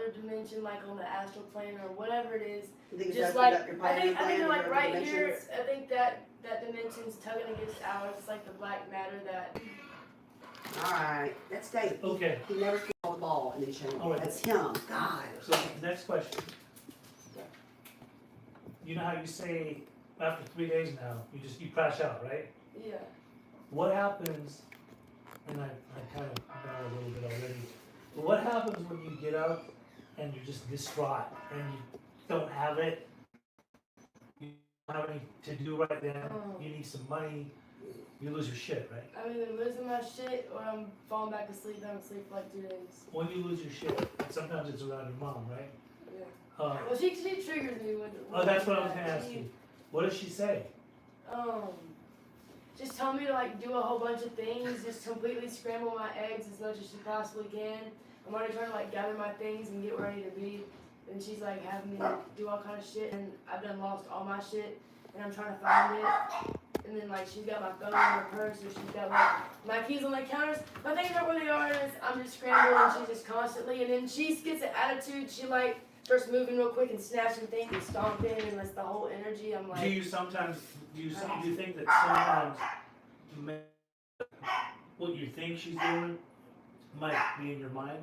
other dimension, like on the astral plane or whatever it is. You think it's Just opened like up your I pineal think gland they're or like your right dimensions? here. I think that dimension's tugging against ours. It's like the black matter that. Alright, that's Dave. Okay. He never threw the ball and then showed me. Alright. That's him. God. So the next question. You know how you say after 3 days now, you crash out, right? Yeah. What happens, and I kind of know a little bit already, but what happens when you get up and you're just distraught and you don't have it, you don't have any to do right then, you need some money, you lose your shit, right? I'm either losing my shit or I'm falling back asleep. I don't sleep for like 2 days. When you lose your shit, sometimes it's around your mom, right? Yeah. Uh, Well, she triggers me with. oh, that's what I was gonna ask you. What does she say? Just tell me to like do a whole bunch of things, just completely scramble my eggs as much as she possibly can. I'm already trying to like gather my things and get ready to be. And she's like having me do all kind of shit, and I've done lost all my shit, and I'm trying to find it. And then like she's got my phone in her purse, or she's got like my keys on the counters. My things aren't where they are, and I'm just scrambling. And she's just constantly, and then she gets an attitude. She like starts moving real quick and snatching things and stomping, and that's the whole energy. I'm like. Do you think that sometimes what you think she's doing might be in your mind?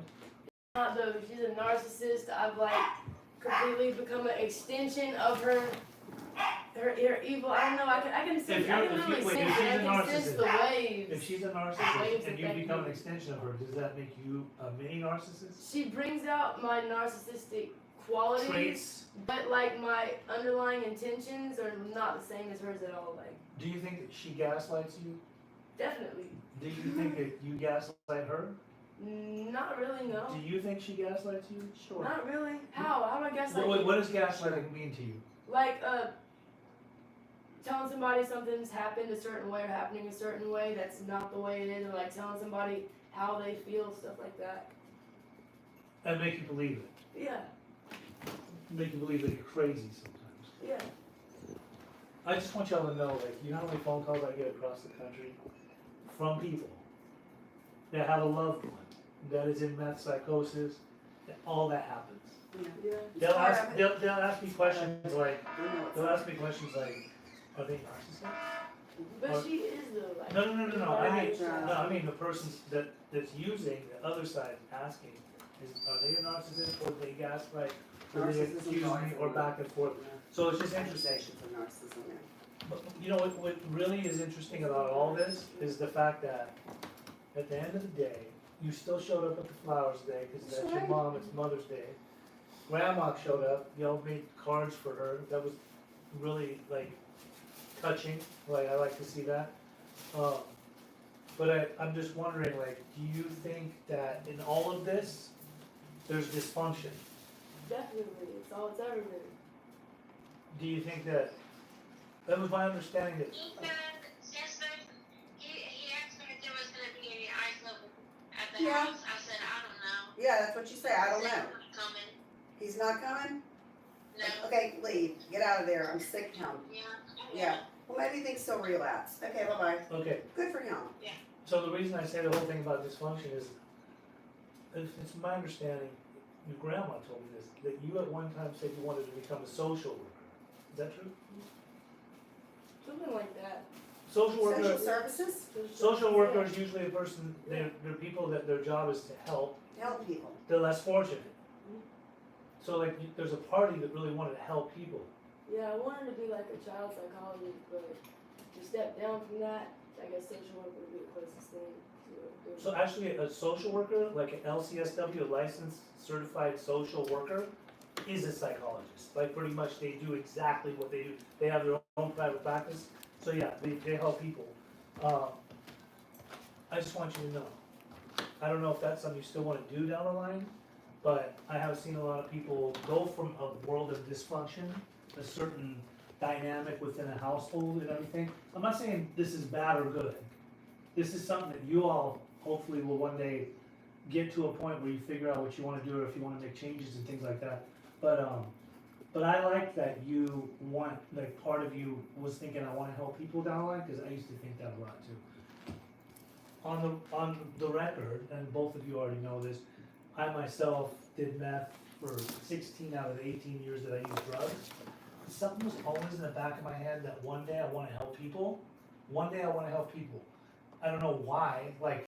Not though. She's a narcissist. I've like completely become an extension of her evil. I don't know. I can sense. I can really sense it. I can sense the waves. If she's a narcissist and you become an extension of her, does that make you a mini narcissist? She brings out my narcissistic qualities, Traits. but like my underlying intentions are not the same as hers at all. Like. Do you think that she gaslights you? Definitely. Do you think that you gaslight her? Not really, no. Do you think she gaslights you? Sure. Not really. How do I gaslight What you? does gaslighting mean to you? Like, telling somebody something's happened a certain way or happening a certain way that's not the way it is, or like telling somebody how they feel, stuff like that. And make you believe it. Yeah. Make you believe that you're crazy sometimes. Yeah. I just want y'all to know, like, you know how many phone calls I get across the country from people that have a loved one that is in meth psychosis, that all that happens. Yeah. They'll ask me questions like, are they narcissists? But she is though. Like, No. I mean the person that's using the other side asking are they a narcissist or they gaslight or they accuse me or back and forth. So it's just interesting. But you know what really is interesting about all this is the fact that at the end of the day, you still showed up at the flowers day because that's your mom. It's Mother's Day. Grandma showed up. Y'all made cards for her. That was really like touching. Like I like to see that. But I'm just wondering, like, do you think that in all of this, there's dysfunction? definitely, it's all it's ever been. Do you think that was my understanding that? He asked me if there was going to be any ice level at the house. I said, I don't know. Yeah, that's what you say. I don't know. Coming. He's not coming? No. Okay, leave. Get out of there. I'm sick of him. Yeah. Yeah. Well, maybe things still relapse. Okay, bye-bye. Okay. Good for him. So the reason I say the whole thing about dysfunction is, it's my understanding, your grandma told me this, that you at one time said you wanted to become a social worker. Is that true? Something like that. Social services? Social worker is usually a person, they're people that their job is to help Help people. the less fortunate. So like, there's a party that really wanted to help people. Yeah, I wanted to be like a child psychologist, but to step down from that, I guess social work would be the closest thing to do. So actually, a social worker, like an LCSW, a licensed certified social worker, is a psychologist. Like pretty much they do exactly what they do. They have their own private practice. So yeah, they help people. I just want you to know. I don't know if that's something you still want to do down the line, but I have seen a lot of people go from a world of dysfunction, a certain dynamic within a household and everything. I'm not saying this is bad or good. This is something that you all hopefully will one day get to a point where you figure out what you want to do or if you want to make changes and things like that. But I like that you want, like part of you was thinking I want to help people down the line, because I used to think that a lot too. On the record, and both of you already know this, I myself did meth for 16 out of the 18 years that I used drugs. Something was always in the back of my head that one day I wanna help people. One day I wanna help people. I don't know why, like,